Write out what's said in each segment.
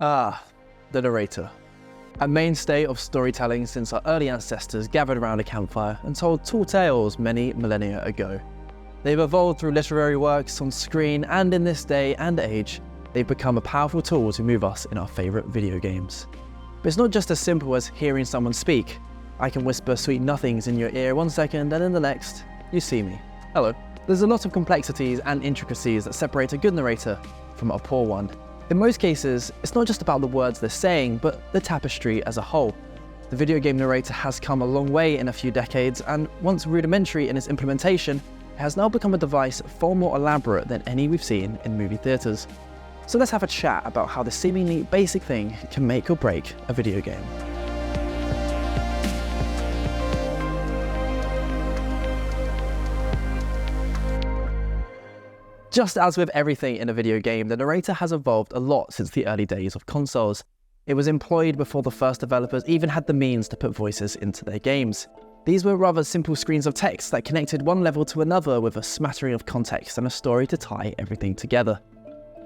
Ah, the narrator. A mainstay of storytelling since our early ancestors gathered around a campfire and told tall tales many millennia ago. They've evolved through literary works, on screen, and in this day and age, they've become a powerful tool to move us in our favourite video games. But it's not just as simple as hearing someone speak. I can whisper sweet nothings in your ear 1 second and in the next, you see me. Hello. There's a lot of complexities and intricacies that separate a good narrator from a poor one. In most cases, it's not just about the words they're saying, but the tapestry as a whole. The video game narrator has come a long way in a few decades, and once rudimentary in its implementation, it has now become a device far more elaborate than any we've seen in movie theaters. So let's have a chat about how this seemingly basic thing can make or break a video game. Just as with everything in a video game, the narrator has evolved a lot since the early days of consoles. It was employed before the first developers even had the means to put voices into their games. These were rather simple screens of text that connected one level to another with a smattering of context and a story to tie everything together.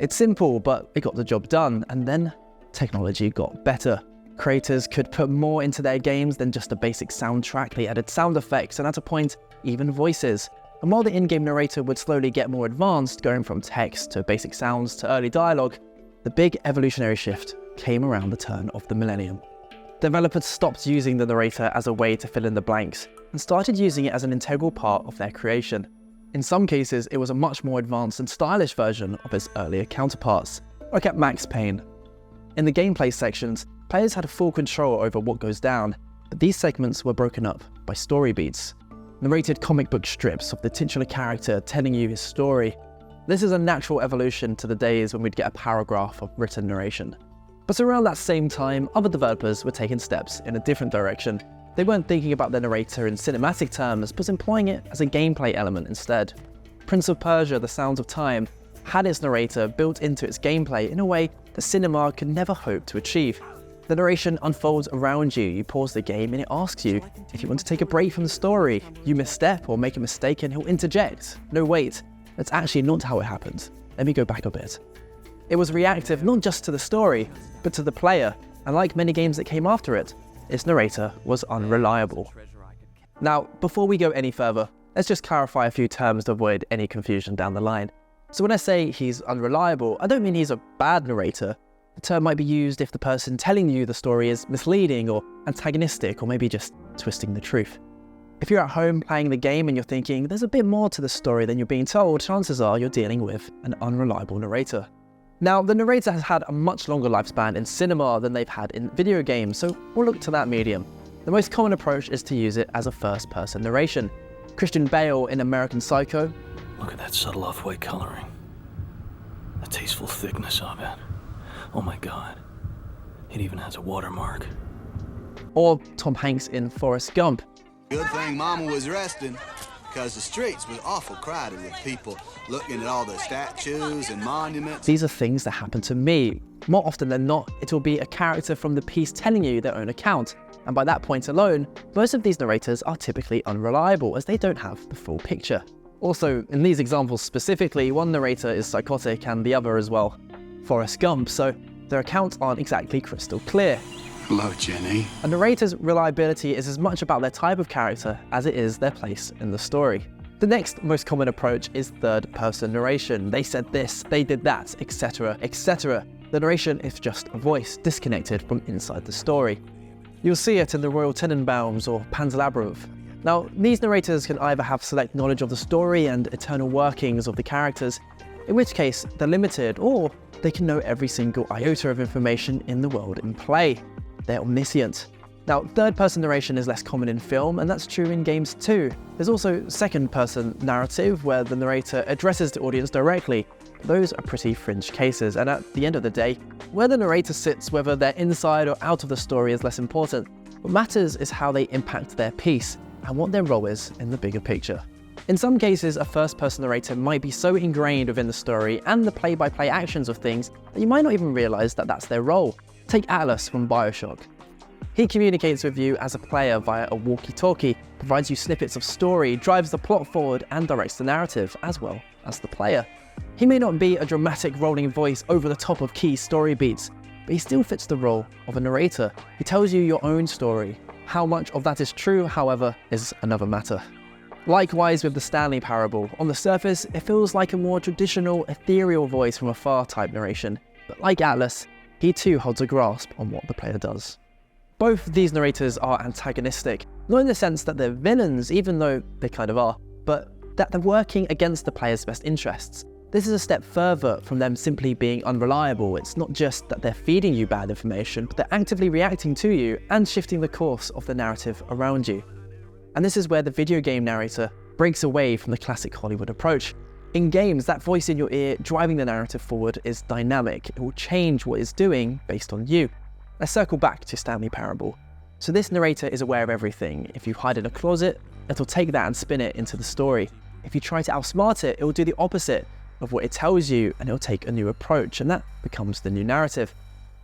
It's simple, but it got the job done, and then technology got better. Creators could put more into their games than just a basic soundtrack. They added sound effects and at a point, even voices. And while the in-game narrator would slowly get more advanced, going from text to basic sounds to early dialogue, the big evolutionary shift came around the turn of the millennium. Developers stopped using the narrator as a way to fill in the blanks and started using it as an integral part of their creation. In some cases, it was a much more advanced and stylish version of its earlier counterparts, like at Max Payne. In the gameplay sections, players had full control over what goes down, but these segments were broken up by story beats. Narrated comic book strips of the titular character telling you his story. This is a natural evolution to the days when we'd get a paragraph of written narration. But around that same time, other developers were taking steps in a different direction. They weren't thinking about the narrator in cinematic terms, but employing it as a gameplay element instead. Prince of Persia: The Sands of Time had its narrator built into its gameplay in a way that cinema could never hope to achieve. The narration unfolds around you. You pause the game and it asks you if you want to take a break from the story. You misstep or make a mistake and he'll interject. No, wait, that's actually not how it happened. Let me go back a bit. It was reactive not just to the story, but to the player, and like many games that came after it, its narrator was unreliable. Now, before we go any further, let's just clarify a few terms to avoid any confusion down the line. So when I say he's unreliable, I don't mean he's a bad narrator. The term might be used if the person telling you the story is misleading or antagonistic or maybe just twisting the truth. If you're at home playing the game and you're thinking there's a bit more to the story than you're being told, chances are you're dealing with an unreliable narrator. Now, the narrator has had a much longer lifespan in cinema than they've had in video games, so we'll look to that medium. The most common approach is to use it as a first-person narration. Christian Bale in American Psycho. Look at that subtle off-white coloring. The tasteful thickness of it. Oh my God, it even has a watermark. Or Tom Hanks in Forrest Gump. Good thing Mama was resting, because the streets was awful crowded with people looking at all the statues and monuments. These are things that happen to me. More often than not, it will be a character from the piece telling you their own account. And by that point alone, most of these narrators are typically unreliable as they don't have the full picture. Also, in these examples specifically, one narrator is psychotic and the other as well. Forrest Gump, so their accounts aren't exactly crystal clear. Hello, Jenny. A narrator's reliability is as much about their type of character as it is their place in the story. The next most common approach is third-person narration. They said this, they did that, etc., etc. The narration is just a voice, disconnected from inside the story. You'll see it in the Royal Tenenbaums or Pan's Labyrinth. Now, these narrators can either have select knowledge of the story and eternal workings of the characters, in which case they're limited, or they can know every single iota of information in the world in play. They're omniscient. Now, third-person narration is less common in film, and that's true in games too. There's also second-person narrative, where the narrator addresses the audience directly. Those are pretty fringe cases, and at the end of the day, where the narrator sits, whether they're inside or out of the story, is less important. What matters is how they impact their piece, and what their role is in the bigger picture. In some cases, a first-person narrator might be so ingrained within the story and the play-by-play actions of things that you might not even realize that that's their role. Take Atlas from BioShock. He communicates with you as a player via a walkie-talkie, provides you snippets of story, drives the plot forward, and directs the narrative, as well as the player. He may not be a dramatic rolling voice over the top of key story beats, but he still fits the role of a narrator. He tells you your own story. How much of that is true, however, is another matter. Likewise with the Stanley Parable. On the surface, it feels like a more traditional, ethereal voice from afar type narration, but like Atlas, he too holds a grasp on what the player does. Both these narrators are antagonistic, not in the sense that they're villains, even though they kind of are, but that they're working against the player's best interests. This is a step further from them simply being unreliable. It's not just that they're feeding you bad information, but they're actively reacting to you and shifting the course of the narrative around you. And this is where the video game narrator breaks away from the classic Hollywood approach. In games, that voice in your ear driving the narrative forward is dynamic. It will change what it's doing based on you. Let's circle back to Stanley Parable. So this narrator is aware of everything. If you hide in a closet, it'll take that and spin it into the story. If you try to outsmart it, it will do the opposite of what it tells you, and it'll take a new approach, and that becomes the new narrative.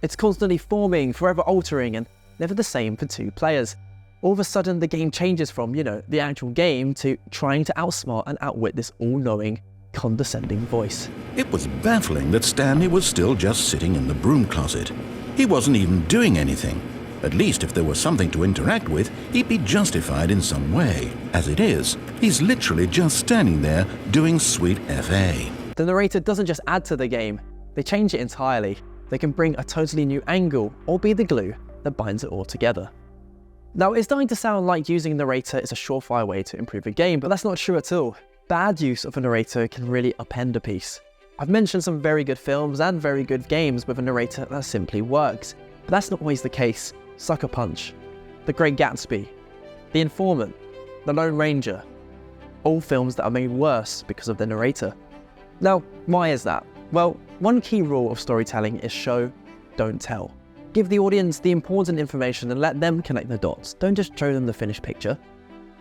It's constantly forming, forever altering, and never the same for two players. All of a sudden, the game changes from, the actual game to trying to outsmart and outwit this all-knowing, condescending voice. It was baffling that Stanley was still just sitting in the broom closet. He wasn't even doing anything. At least if there was something to interact with, he'd be justified in some way. As it is, he's literally just standing there doing sweet FA. The narrator doesn't just add to the game, they change it entirely. They can bring a totally new angle or be the glue that binds it all together. Now, it's starting to sound like using a narrator is a surefire way to improve a game, but that's not true at all. Bad use of a narrator can really upend a piece. I've mentioned some very good films and very good games with a narrator that simply works, but that's not always the case. Sucker Punch, The Great Gatsby, The Informant, The Lone Ranger, all films that are made worse because of the narrator. Now, why is that? Well, one key rule of storytelling is show, don't tell. Give the audience the important information and let them connect the dots. Don't just show them the finished picture.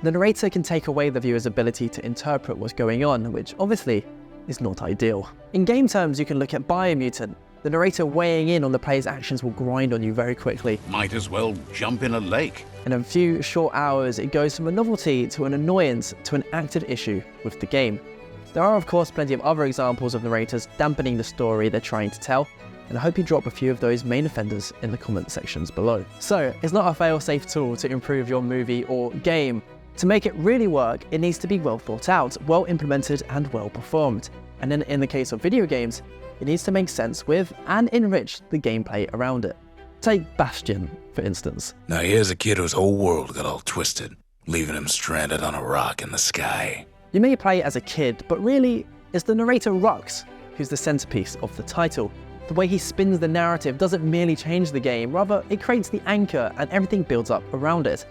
The narrator can take away the viewer's ability to interpret what's going on, which obviously is not ideal. In game terms, you can look at Biomutant. The narrator weighing in on the player's actions will grind on you very quickly. Might as well jump in a lake. In a few short hours, it goes from a novelty to an annoyance to an active issue with the game. There are of course plenty of other examples of narrators dampening the story they're trying to tell, and I hope you drop a few of those main offenders in the comment sections below. So, it's not a fail-safe tool to improve your movie or game. To make it really work, it needs to be well thought out, well implemented, and well performed. And then in the case of video games, it needs to make sense with and enrich the gameplay around it. Take Bastion, for instance. Now here's a kid whose whole world got all twisted, leaving him stranded on a rock in the sky. You may play as a kid, but really, it's the narrator Rux who's the centerpiece of the title. The way he spins the narrative doesn't merely change the game, rather it creates the anchor and everything builds up around it.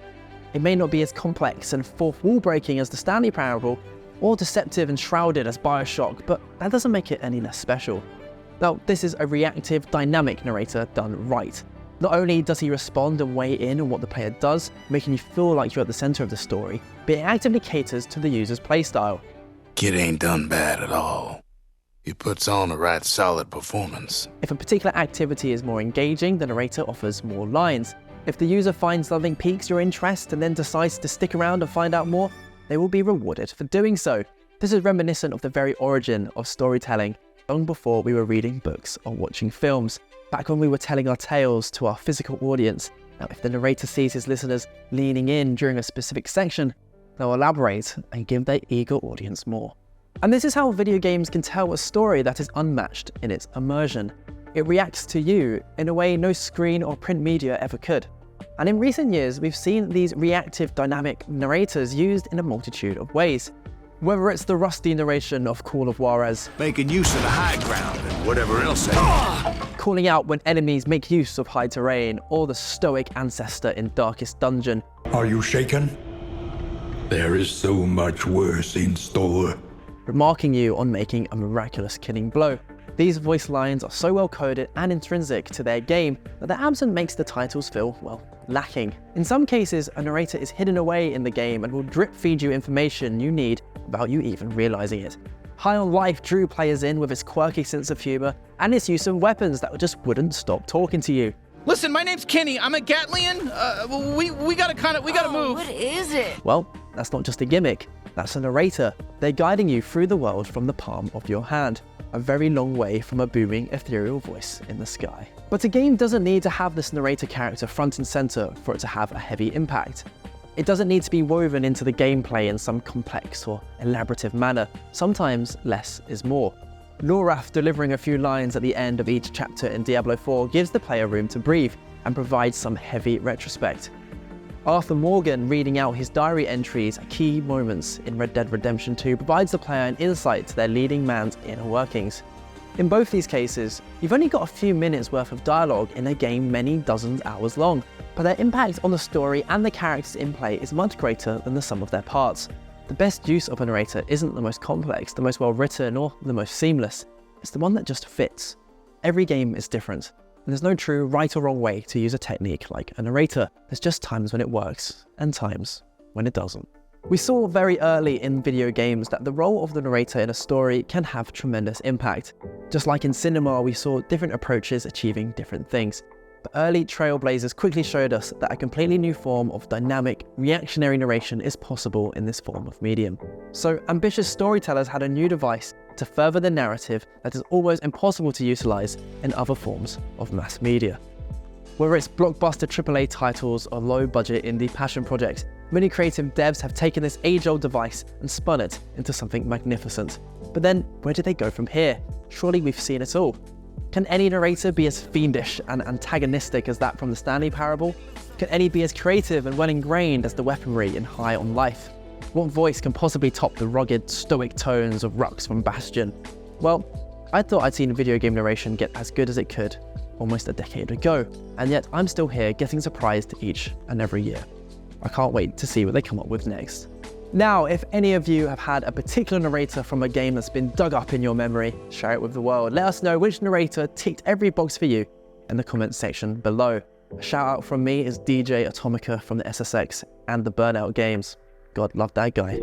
It may not be as complex and fourth wall breaking as the Stanley Parable, or deceptive and shrouded as Bioshock, but that doesn't make it any less special. Now, this is a reactive, dynamic narrator done right. Not only does he respond and weigh in on what the player does, making you feel like you're at the center of the story, but it actively caters to the user's playstyle. Kid ain't done bad at all. He puts on a right solid performance. If a particular activity is more engaging, the narrator offers more lines. If the user finds something piques your interest and then decides to stick around and find out more, they will be rewarded for doing so. This is reminiscent of the very origin of storytelling, long before we were reading books or watching films. Back when we were telling our tales to our physical audience. Now, if the narrator sees his listeners leaning in during a specific section, they'll elaborate and give their eager audience more. And this is how video games can tell a story that is unmatched in its immersion. It reacts to you in a way no screen or print media ever could. And in recent years, we've seen these reactive, dynamic narrators used in a multitude of ways. Whether it's the rusty narration of Call of Juarez, making use of the high ground and whatever else calling out when enemies make use of high terrain, or the stoic ancestor in Darkest Dungeon. Are you shaken? There is so much worse in store. Remarking you on making a miraculous killing blow. These voice lines are so well coded and intrinsic to their game that their absence makes the titles feel, well, lacking. In some cases, a narrator is hidden away in the game and will drip feed you information you need without you even realizing it. High on Life drew players in with its quirky sense of humor and its use of weapons that just wouldn't stop talking to you. Listen, my name's Kenny. I'm a Gatlian. We gotta move. What is it? Well, that's not just a gimmick. That's a narrator. They're guiding you through the world from the palm of your hand. a very long way from a booming ethereal voice in the sky. But a game doesn't need to have this narrator character front and center for it to have a heavy impact. It doesn't need to be woven into the gameplay in some complex or elaborative manner. Sometimes less is more. Lorath delivering a few lines at the end of each chapter in Diablo 4 gives the player room to breathe and provides some heavy retrospect. Arthur Morgan reading out his diary entries at key moments in Red Dead Redemption 2 provides the player an insight to their leading man's inner workings. In both these cases, you've only got a few minutes worth of dialogue in a game many dozens hours long, but their impact on the story and the characters in play is much greater than the sum of their parts. The best use of a narrator isn't the most complex, the most well written, or the most seamless. It's the one that just fits. Every game is different, and there's no true right or wrong way to use a technique like a narrator. There's just times when it works, and times when it doesn't. We saw very early in video games that the role of the narrator in a story can have tremendous impact. Just like in cinema, we saw different approaches achieving different things. But early trailblazers quickly showed us that a completely new form of dynamic, reactionary narration is possible in this form of medium. So ambitious storytellers had a new device to further the narrative that is almost impossible to utilize in other forms of mass media. Whether it's blockbuster AAA titles or low-budget indie passion projects, many creative devs have taken this age-old device and spun it into something magnificent. But then, where do they go from here? Surely we've seen it all. Can any narrator be as fiendish and antagonistic as that from the Stanley Parable? Can any be as creative and well-ingrained as the weaponry in High on Life? What voice can possibly top the rugged, stoic tones of Rux from Bastion? Well, I thought I'd seen video game narration get as good as it could almost a decade ago, and yet I'm still here getting surprised each and every year. I can't wait to see what they come up with next. Now, if any of you have had a particular narrator from a game that's been dug up in your memory, share it with the world. Let us know which narrator ticked every box for you in the comments section below. A shout out from me is DJ Atomica from the SSX and the Burnout Games. God love that guy.